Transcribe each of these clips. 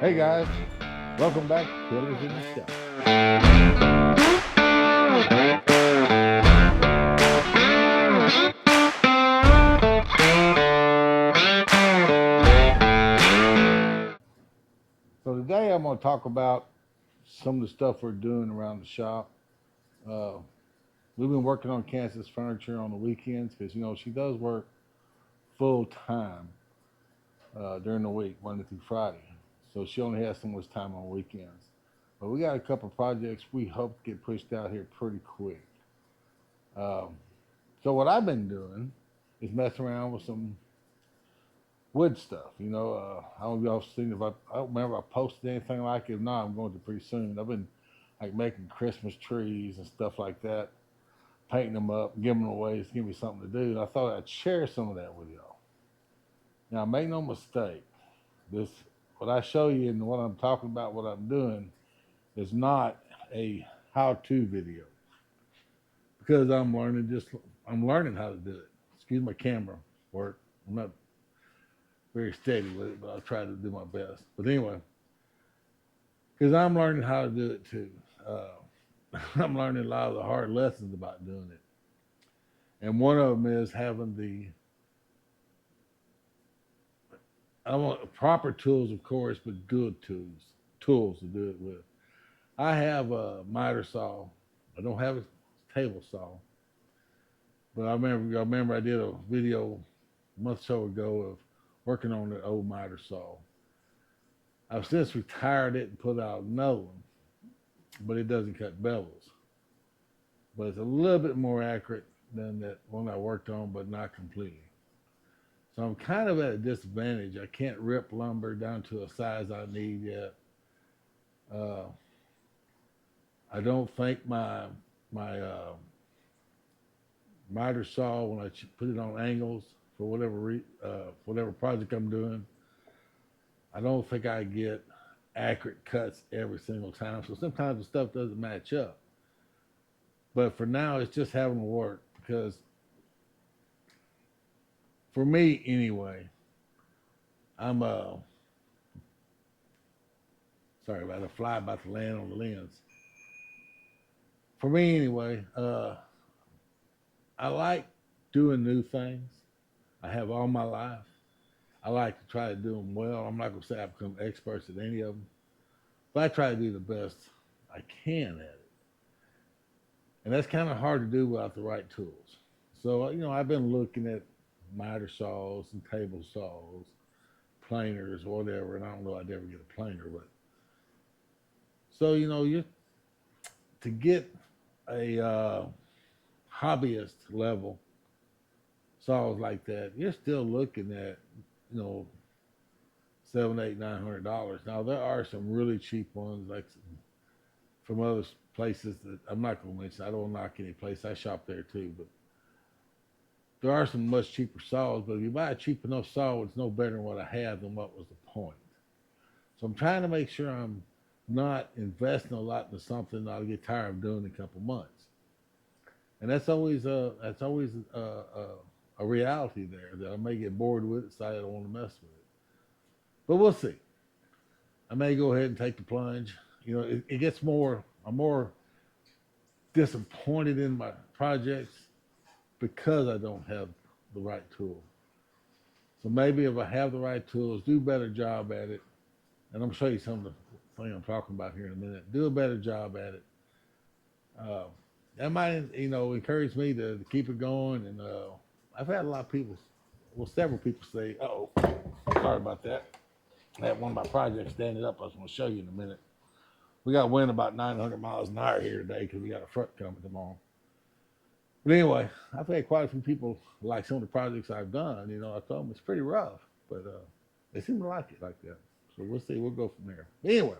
Hey guys, welcome back to Pillars in the Sky. So today I'm going to talk about some of the stuff we're doing around the shop. Uh, we've been working on Candace's furniture on the weekends because she does work full time during the week, Monday through Friday. So she only has so much time on weekends. But we got a couple projects we hope to get pushed out here pretty quick. Um, so what I've been doing is messing around with some wood stuff. I don't know if y'all seen if I don't remember I posted anything like it. If not, I'm going to pretty soon. I've been like making Christmas trees and stuff like that, painting them up, giving them away. It's giving me something to do. And I thought I'd share some of that with y'all. Now, make no mistake, this what I show you and what I'm talking about, what I'm doing, is not a how-to video because I'm learning how to do it. Excuse my camera work. I'm not very steady with it, but I'll try to do my best. But anyway, because I'm learning how to do it too. I'm learning a lot of the hard lessons about doing it. And one of them is having I want proper tools, of course, but good tools to do it with. I have a miter saw. I don't have a table saw, but I remember I did a video a month or so ago of working on the old miter saw. I've since retired it and put out another one, but it doesn't cut bevels. But it's a little bit more accurate than that one I worked on, but not completely. So I'm kind of at a disadvantage. I can't rip lumber down to a size I need yet. Uh, I don't think my miter saw when I put it on angles for whatever project I'm doing. I don't think I get accurate cuts every single time. So sometimes the stuff doesn't match up. But for now, it's just having to work because for me anyway, I'm sorry about a fly about to land on the lens. For me anyway, I like doing new things. I have all my life. I like to try to do them well. I'm not gonna say I've become experts at any of them, but I try to do the best I can at it. And that's kind of hard to do without the right tools. So I've been looking at miter saws and table saws, planers, whatever, and I don't know I'd ever get a planer, but so you to get a hobbyist level saws like that, you're still looking at you know seven, eight, $900. Now there are some really cheap ones like from other places that I'm not going to mention. I don't knock any place. I shop there too, but there are some much cheaper saws. But if you buy a cheap enough saw, it's no better than what I have. Then what was the point? So I'm trying to make sure I'm not investing a lot into something that I'll get tired of doing in a couple months. And that's always a reality there that I may get bored with it, decide I don't want to mess with it. But we'll see. I may go ahead and take the plunge. It gets more. I'm more disappointed in my projects because I don't have the right tool. So maybe if I have the right tools, do a better job at it, and I'm gonna show you some of the thing I'm talking about here in a minute. Do a better job at it. Uh, that might, encourage me to keep it going. And I've had a lot of people, well, several people say, "Oh, sorry about that." I had one of my projects standing up. I was going to show you in a minute. We got wind about 900 miles an hour here today because we got a front coming tomorrow. But anyway, I've had quite a few people like some of the projects I've done. I told them it's pretty rough, but they seem to like it like that. So we'll see. We'll go from there. Anyway,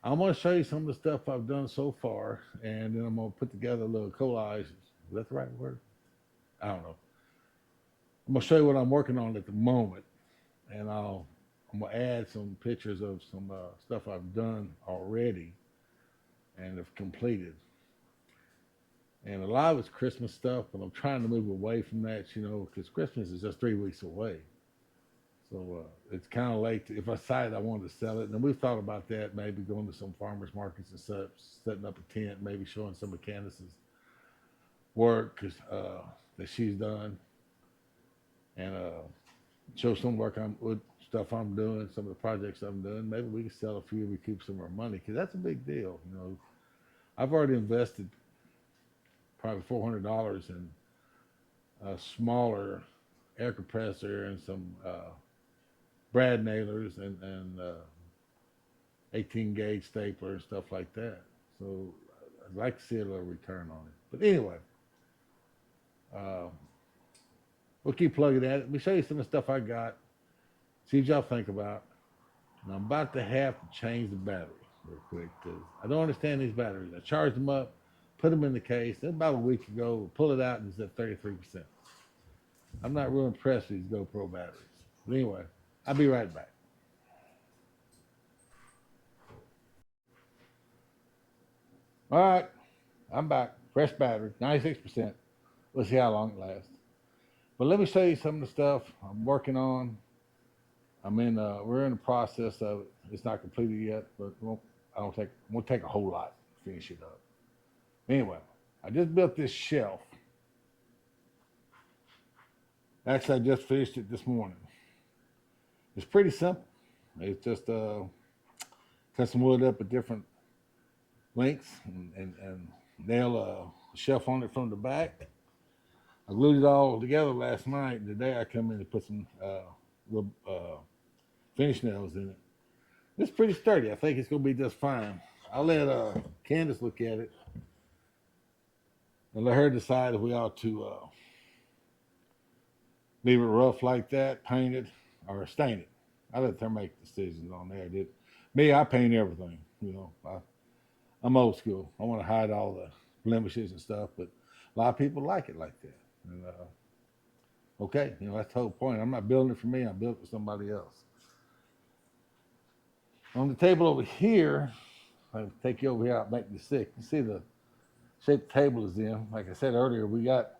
I'm going to show you some of the stuff I've done so far, and then I'm going to put together a little collage. Is that the right word? I don't know. I'm going to show you what I'm working on at the moment, and I'm going to add some pictures of some stuff I've done already and have completed. And a lot of it's Christmas stuff, but I'm trying to move away from that, because Christmas is just 3 weeks away. So it's kind of late. If I decide I wanted to sell it, and we've thought about that, maybe going to some farmers markets and such, setting up a tent, maybe showing some of Candace's work that she's done, and show some work I'm with stuff I'm doing, some of the projects I'm doing. Maybe we can sell a few, recoup some of our money because that's a big deal. You know, I've already invested probably $400 in a smaller air compressor and some brad nailers and 18 gauge stapler and stuff like that. So I'd like to see a little return on it. But anyway, uh, we'll keep plugging at it. Let me show you some of the stuff I got. See what y'all think about. And I'm about to have to change the battery real quick because I don't understand these batteries. I charged them up, put them in the case. Then about a week ago, pull it out and it's at 33%. I'm not real impressed with these GoPro batteries. But anyway, I'll be right back. All right, I'm back. Fresh battery, 96%. We'll see how long it lasts. But let me show you some of the stuff I'm working on. We're in the process of it. It's not completed yet, but won't take a whole lot to finish it up. Anyway, I just built this shelf. Actually, I just finished it this morning. It's pretty simple. It's just cut some wood up at different lengths and nail a shelf on it from the back. I glued it all together last night, and today I come in and put some little finish nails in it. It's pretty sturdy. I think it's going to be just fine. I'll let Candace look at it and let her decide if we ought to leave it rough like that, paint it, or stain it. I let her make decisions on there. Me, I paint everything. You know, I'm old school. I want to hide all the blemishes and stuff, but a lot of people like it like that. And okay, you know, that's the whole point. I'm not building it for me. I'm building it for somebody else. On the table over here, I'll take you over here out, make you sick. You see the shape the table is in. Like I said earlier, we got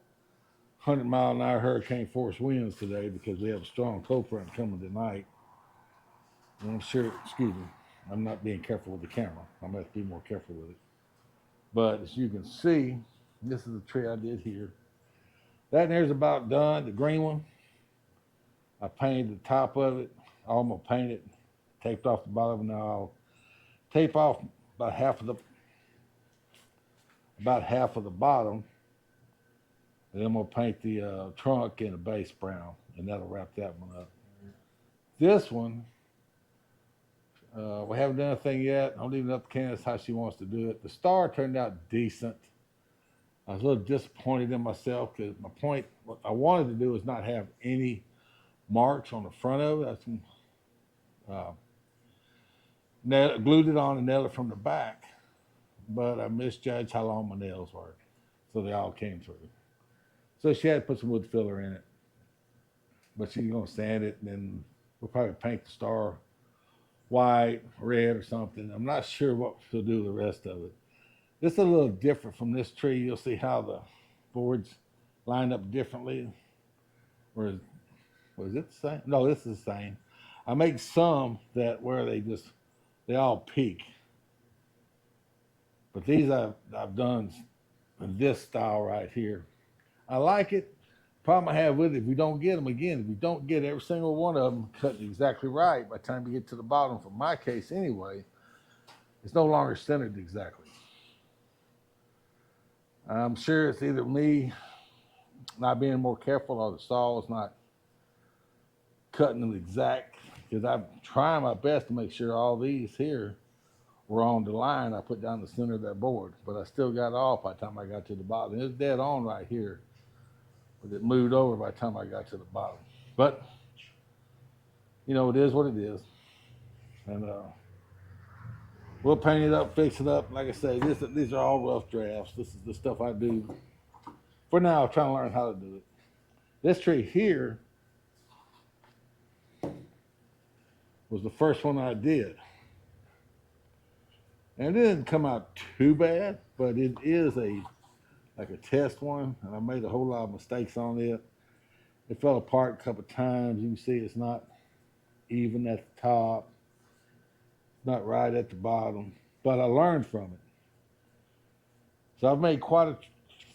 100-mile-an-hour hurricane force winds today because we have a strong cold front coming tonight. And I'm sure, excuse me, I'm not being careful with the camera. I'm going to have to be more careful with it. But as you can see, this is the tree I did here. That there's about done, the green one. I painted the top of it. I'm going to paint it, taped off the bottom. Now I'll tape off about half of the bottom. And then I'm going to paint the trunk and the base brown, and that'll wrap that one up. This one, we haven't done anything yet. I'm leaving it up to Candace how she wants to do it. The star turned out decent. I was a little disappointed in myself because what I wanted to do is not have any marks on the front of it. I glued it on and nailed it from the back, but I misjudged how long my nails were, so they all came through. So she had to put some wood filler in it, but she's gonna sand it, and then we'll probably paint the star white, red, or something. I'm not sure what she'll do with the rest of it. This is a little different from this tree. You'll see how the boards line up differently. Was it the same? No, this is the same. I make some that where they all peak. But these I've done in this style right here. I like it. Problem I have with it, if we don't get them again, if we don't get every single one of them cut exactly right by the time we get to the bottom, for my case anyway, it's no longer centered exactly. I'm sure it's either me not being more careful or the saw is not cutting them exact, because I'm trying my best to make sure all these here were on the line I put down the center of that board, but I still got it off by the time I got to the bottom. It's dead on right here, but it moved over by the time I got to the bottom. But, you know, it is what it is. And we'll paint it up, fix it up. Like I say, these are all rough drafts. This is the stuff I do for now, trying to learn how to do it. This tree here was the first one I did. And it didn't come out too bad, but it is like a test one, and I made a whole lot of mistakes on it. It fell apart a couple of times. You can see it's not even at the top, not right at the bottom. But I learned from it. So I've made quite a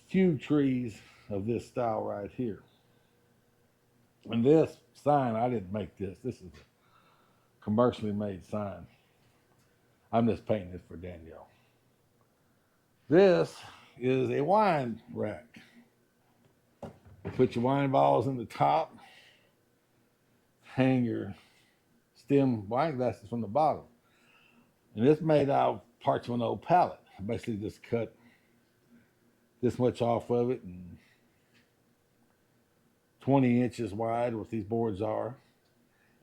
few trees of this style right here. And this sign, I didn't make this. This is a commercially made sign. I'm just painting it for Danielle. This is a wine rack. Put your wine bottles in the top, hang your stem wine glasses from the bottom. And it's made out of parts of an old pallet. I basically just cut this much off of it and 20 inches wide, what these boards are.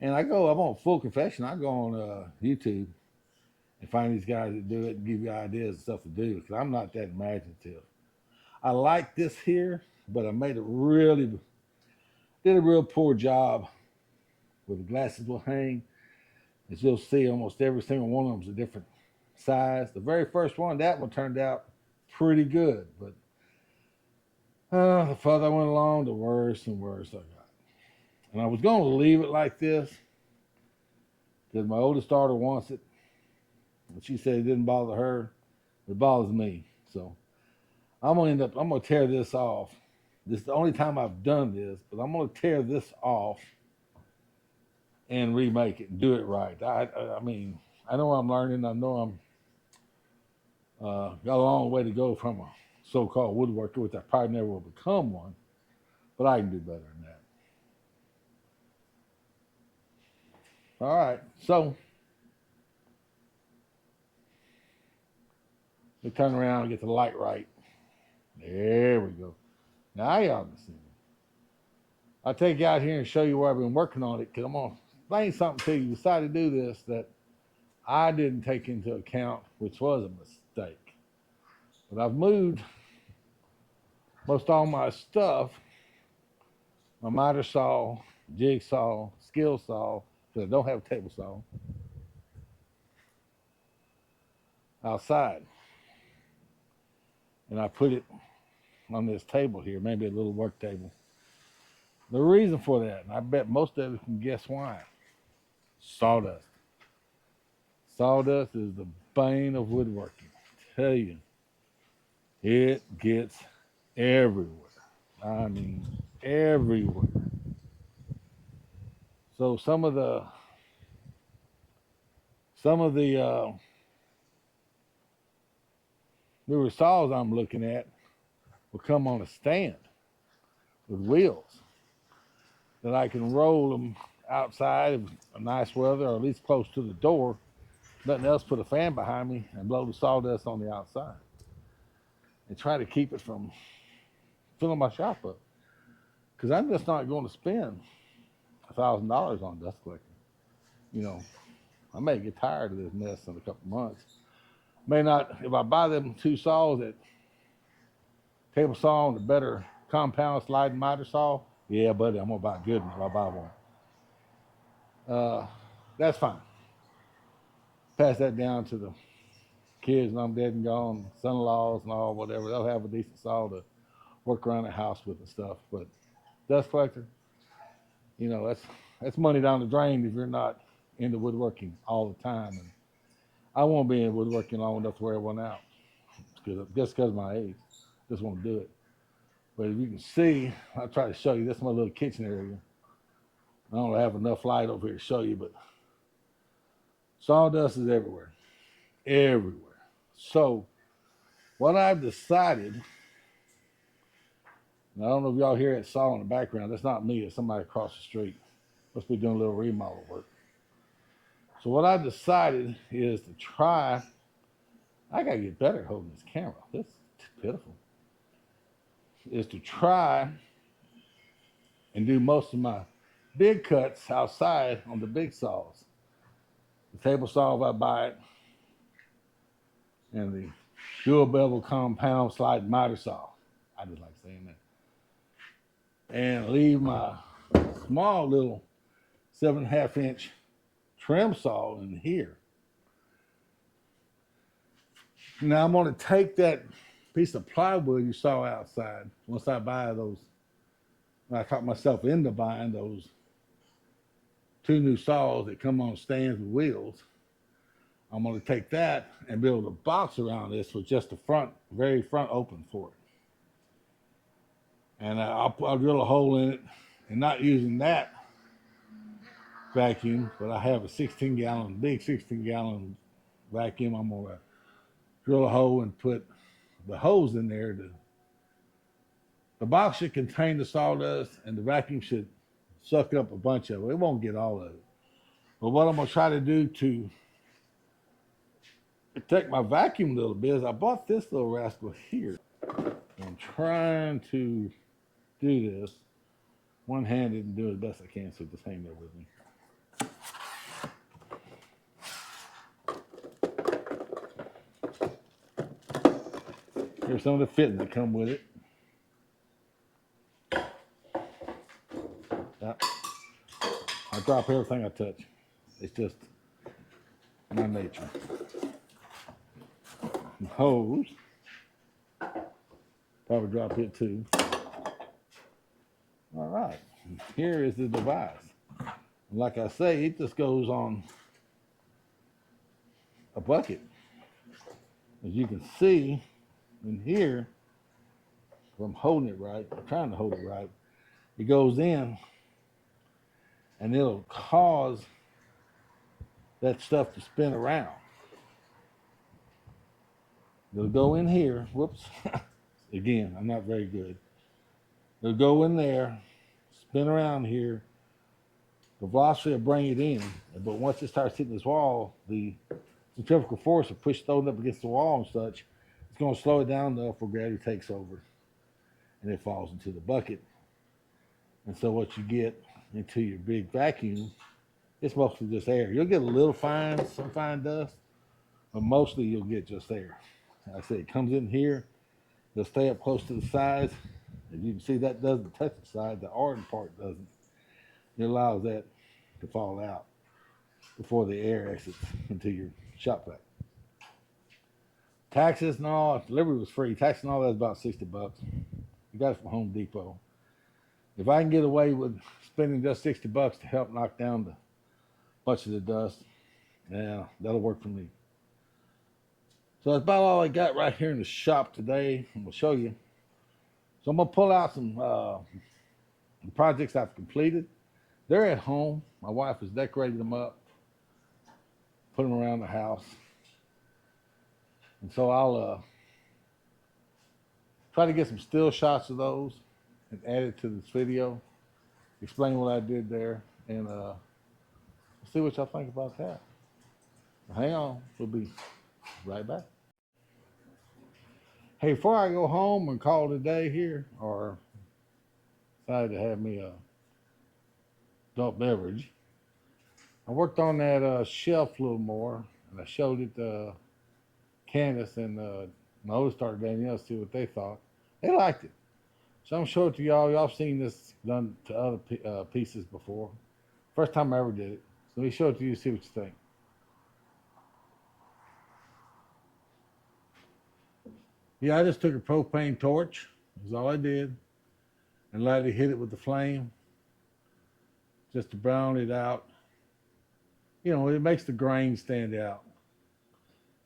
And I'm on full confession, I go on YouTube and find these guys that do it and give you ideas and stuff to do, because I'm not that imaginative. I like this here, but I did a real poor job where the glasses will hang. As you'll see, almost every single one of them is a different size. The very first one, that one turned out pretty good, but the further I went along, the worse and worse I got. And I was going to leave it like this because my oldest daughter wants it. But she said it didn't bother her. It bothers me. So I'm going to tear this off. This is the only time I've done this, but I'm going to tear this off and remake it and do it right. I mean, I know I'm learning. I know I'm got a long way to go from a so-called woodworker, which I probably never will become one, but I can do better than that. All right, so we turn around and get the light right. There we go. Now y'all can see me. I'll take you out here and show you where I've been working on it, because I'm going to explain something to you. Decided to do this that I didn't take into account, which was a mistake. But I've moved most all my stuff, my miter saw, jigsaw, skill saw, because I don't have a table saw, outside. And I put it on this table here, maybe a little work table. The reason for that, and I bet most of you can guess why: sawdust. Sawdust is the bane of woodworking. I tell you, it gets everywhere. I mean, everywhere. So some of the newer saws I'm looking at will come on a stand with wheels that I can roll them outside of a nice weather, or at least close to the door. Nothing else, put a fan behind me and blow the sawdust on the outside and try to keep it from filling my shop up. Because I'm just not going to spend $1,000 on dust collector. You know, I may get tired of this mess in a couple months. May not, if I buy them two saws, that table saw and the better compound sliding miter saw, yeah, buddy, I'm going to buy a good one if I buy one. That's fine. Pass that down to the kids when I'm dead and gone, son-in-laws and all, whatever. They'll have a decent saw to work around the house with and stuff. But dust collector, you know, that's money down the drain if you're not into woodworking all the time. And I won't be in woodworking long enough to wear one out, just because of my age. Just won't do it. But if you can see, I'll try to show you. This is my little kitchen area. I don't have enough light over here to show you, but sawdust is everywhere. Everywhere. So what I've decided, and I don't know if y'all hear that saw in the background. That's not me. It's somebody across the street. Must be doing a little remodel work. So what I've decided is to try. I got to get better at holding this camera. This is pitiful. Is to try and do most of my big cuts outside on the big saws. The table saw, if I buy it, and the dual bevel compound slide miter saw. I just like saying that. And leave my small little 7.5 inch trim saw in here. Now I'm going to take that piece of plywood you saw outside, once I buy those, I talked myself into buying those 2 new saws that come on stands with wheels. I'm going to take that and build a box around this with just the front, very front open for it. And I'll drill a hole in it, and not using that vacuum, but I have a 16-gallon, big 16-gallon vacuum. I'm going to drill a hole and put the hose in there. The box should contain the sawdust, and the vacuum should suck up a bunch of it. It won't get all of it. But what I'm going to try to do to protect my vacuum a little bit is I bought this little rascal here. I'm trying to do this one-handed and do it as best I can, so just hang there with me. Here's some of the fittings that come with it. I drop everything I touch. It's just my nature. And hose. Probably drop it too. All right. Here is the device. And like I say, it just goes on a bucket. As you can see in here, if I'm holding it right, I'm trying to hold it right, it goes in and it'll cause that stuff to spin around. It'll go in here. Whoops. Again, I'm not very good. It'll go in there, spin around here. The velocity will bring it in. But once it starts hitting this wall, the centrifugal force will push it up against the wall and such. It's going to slow it down enough where gravity takes over and it falls into the bucket. And so what you get into your big vacuum, it's mostly just air. You'll get a little some fine dust, but mostly you'll get just air. Like I said, it comes in here. It'll stay up close to the sides. As you can see, that doesn't touch the side. The ardent part doesn't. It allows that to fall out before the air exits into your shop vac. Taxes and all, delivery was free. Taxes and all, that's about $60. You got it from Home Depot. If I can get away with spending just $60 to help knock down the bunch of the dust, yeah, that'll work for me. So that's about all I got right here in the shop today. I'm going to show you. So I'm going to pull out some projects I've completed. They're at home. My wife has decorated them up, put them around the house. And so I'll try to get some still shots of those and add it to this video, explain what I did there, and see what y'all think about that. Hang on, we'll be right back. Hey, before I go home and call it a day here, or decided to have me a adult beverage, I worked on that shelf a little more, and I showed it to Candace and my oldest daughter Danielle to see what they thought. They liked it. So I'm going to show it to y'all. Y'all seen this done to other pieces before. First time I ever did it. So let me show it to you, see what you think. Yeah, I just took a propane torch. That's all I did. And lightly hit it with the flame. Just to brown it out. You know, it makes the grain stand out.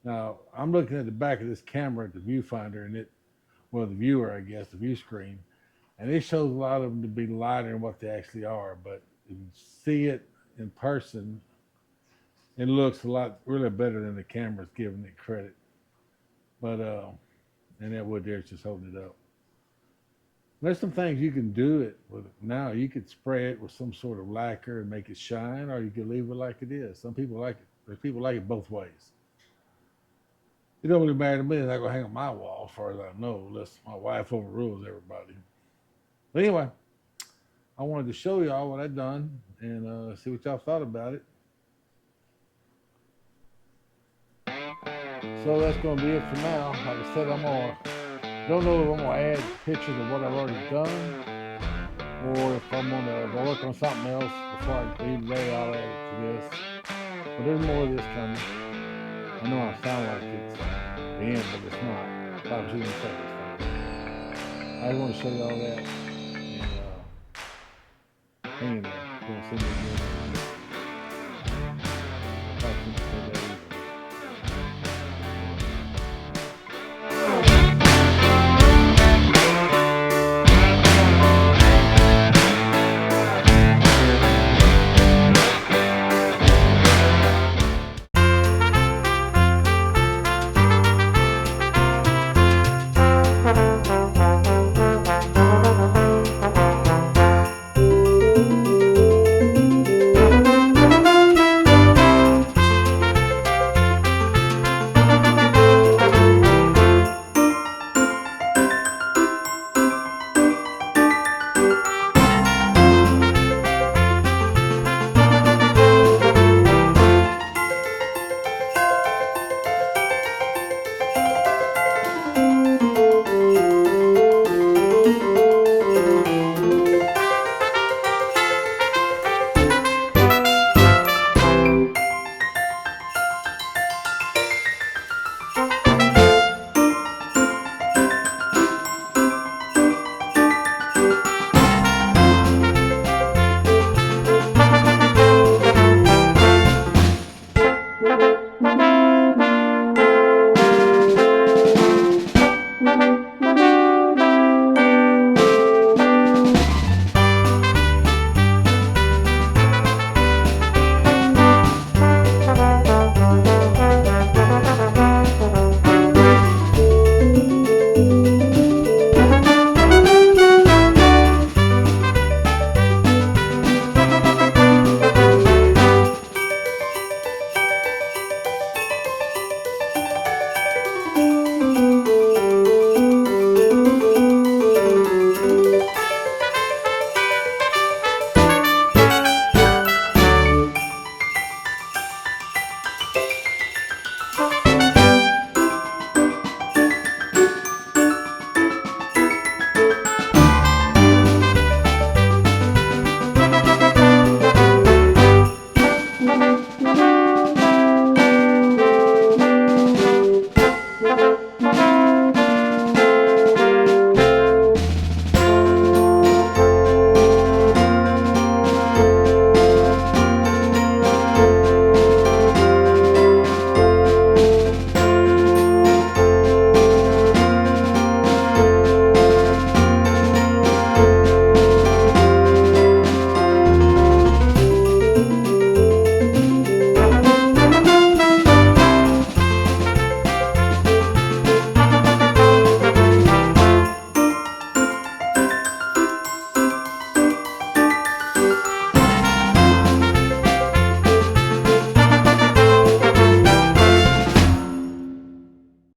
Now, I'm looking at the back of this camera at the viewfinder, and the viewer, I guess, the view screen, and it shows a lot of them to be lighter than what they actually are. But if you see it in person, it looks a lot really better than the camera's giving it credit. But and that wood there is just holding it up. There's some things you can do it with now. You could spray it with some sort of lacquer and make it shine, or you could leave it like it is. Some people like it. There's people like it both ways. It don't really matter to me. It's not going to hang on my wall as far as I know, unless my wife overrules everybody. But anyway, I wanted to show y'all what I've done and see what y'all thought about it. So that's going to be it for now. Like I said, don't know if I'm going to add pictures of what I've already done, or if I'm going to work on something else before I leave today. I'll add it to this. But there's more of this coming. I know I sound like it's the end, but it's not. I was going to say this thing. I want to show you all that. And hang in there. You're going to see me again.